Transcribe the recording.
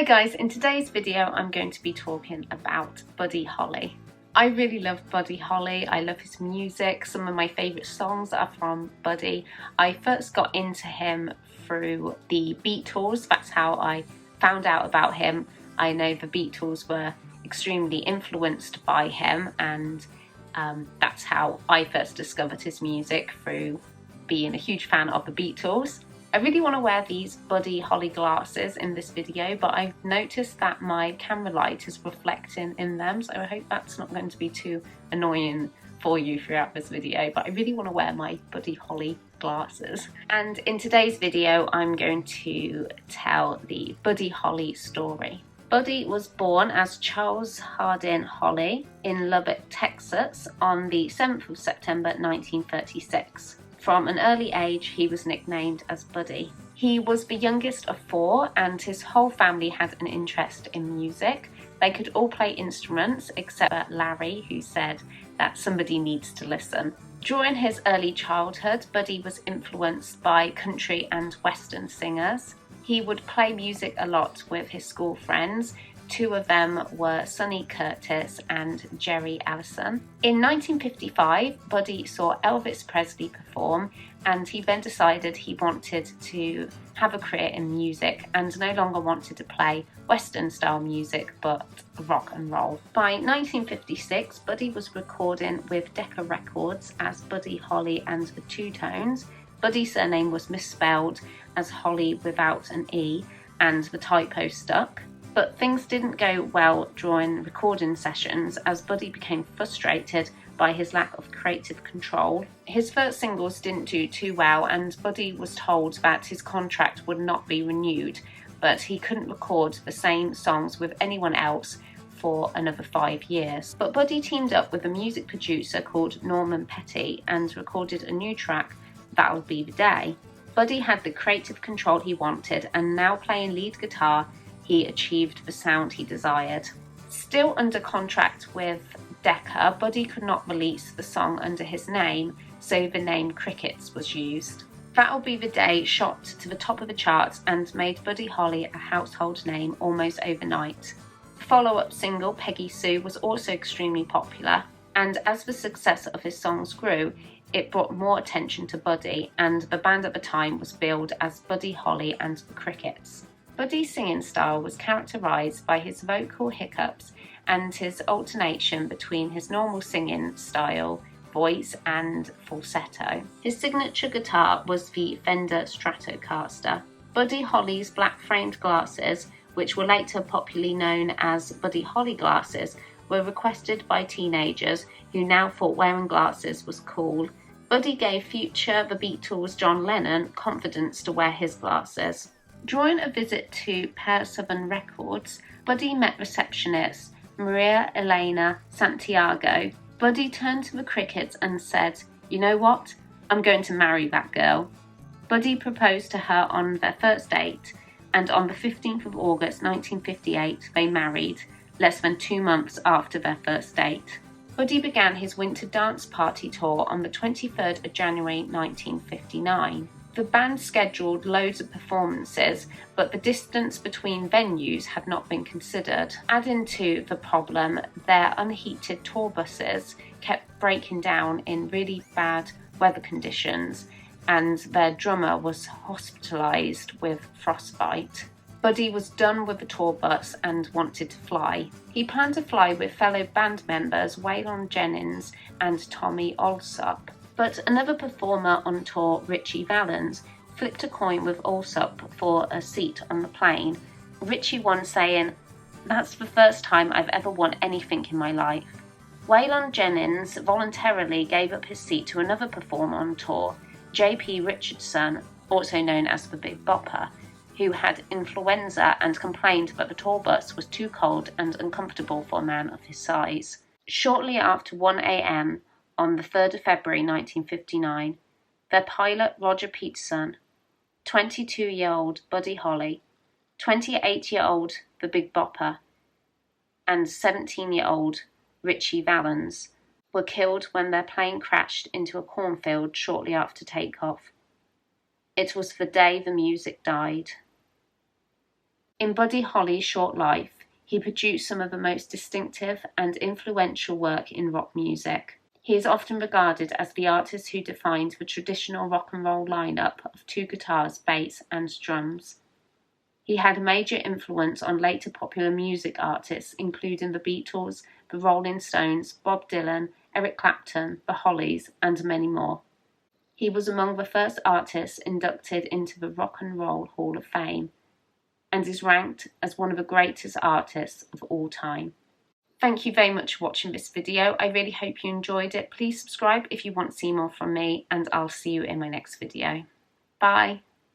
Hi guys, in today's video I'm going to be talking about Buddy Holly. I really love Buddy Holly. I love his music. Some of my favourite songs are from Buddy. I first got into him through the Beatles. That's how I found out about him. I know the Beatles were extremely influenced by him, and that's how I first discovered his music, through being a huge fan of the Beatles. I really want to wear these Buddy Holly glasses in this video, but I've noticed that my camera light is reflecting in them, so I hope that's not going to be too annoying for you throughout this video, but I really want to wear my Buddy Holly glasses. And in today's video, I'm going to tell the Buddy Holly story. Buddy was born as Charles Hardin Holly in Lubbock, Texas on the 7th of September 1936. From an early age, he was nicknamed as Buddy. He was the youngest of four, and his whole family had an interest in music. They could all play instruments except for Larry, who said that somebody needs to listen. During his early childhood, Buddy was influenced by country and western singers. He would play music a lot with his school friends. Two of them were Sonny Curtis and Jerry Allison. In 1955, Buddy saw Elvis Presley perform, and he then decided he wanted to have a career in music and no longer wanted to play Western style music but rock and roll. By 1956, Buddy was recording with Decca Records as Buddy Holly and the Two Tones. Buddy's surname was misspelled as Holly without an E, and the typo stuck. But things didn't go well during recording sessions, as Buddy became frustrated by his lack of creative control. His first singles didn't do too well, and Buddy was told that his contract would not be renewed, but he couldn't record the same songs with anyone else for another 5 years. But Buddy teamed up with a music producer called Norman Petty and recorded a new track, That'll Be the Day. Buddy had the creative control he wanted, and now playing lead guitar, he achieved the sound he desired. Still under contract with Decca, Buddy could not release the song under his name, so the name Crickets was used. That'll Be the Day shot to the top of the charts and made Buddy Holly a household name almost overnight. The follow-up single, Peggy Sue, was also extremely popular, and as the success of his songs grew, it brought more attention to Buddy, and the band at the time was billed as Buddy Holly and the Crickets. Buddy's singing style was characterised by his vocal hiccups and his alternation between his normal singing style, voice, and falsetto. His signature guitar was the Fender Stratocaster. Buddy Holly's black-framed glasses, which were later popularly known as Buddy Holly glasses, were requested by teenagers who now thought wearing glasses was cool. Buddy gave future The Beatles' John Lennon confidence to wear his glasses. During a visit to Pear Southern Records, Buddy met receptionist Maria Elena Santiago. Buddy turned to the Crickets and said, "You know what? I'm going to marry that girl." Buddy proposed to her on their first date, and on the 15th of August 1958 they married, less than 2 months after their first date. Buddy began his winter dance party tour on the 23rd of January 1959. The band scheduled loads of performances, but the distance between venues had not been considered. Adding to the problem, their unheated tour buses kept breaking down in really bad weather conditions, and their drummer was hospitalised with frostbite. Buddy was done with the tour bus and wanted to fly. He planned to fly with fellow band members Waylon Jennings and Tommy Allsup. But another performer on tour, Ritchie Valens, flipped a coin with Allsup for a seat on the plane. Ritchie won, saying, "That's the first time I've ever won anything in my life." Waylon Jennings voluntarily gave up his seat to another performer on tour, J.P. Richardson, also known as the Big Bopper, who had influenza and complained that the tour bus was too cold and uncomfortable for a man of his size. Shortly after 1 a.m., on the 3rd of February 1959, their pilot Roger Peterson, 22-year-old Buddy Holly, 28-year-old The Big Bopper, and 17-year-old Ritchie Valens were killed when their plane crashed into a cornfield shortly after takeoff. It was the day the music died. In Buddy Holly's short life, he produced some of the most distinctive and influential work in rock music. He is often regarded as the artist who defined the traditional rock and roll lineup of 2 guitars, bass, and drums. He had a major influence on later popular music artists, including the Beatles, the Rolling Stones, Bob Dylan, Eric Clapton, the Hollies, and many more. He was among the first artists inducted into the Rock and Roll Hall of Fame, and is ranked as one of the greatest artists of all time. Thank you very much for watching this video. I really hope you enjoyed it. Please subscribe if you want to see more from me, and I'll see you in my next video. Bye.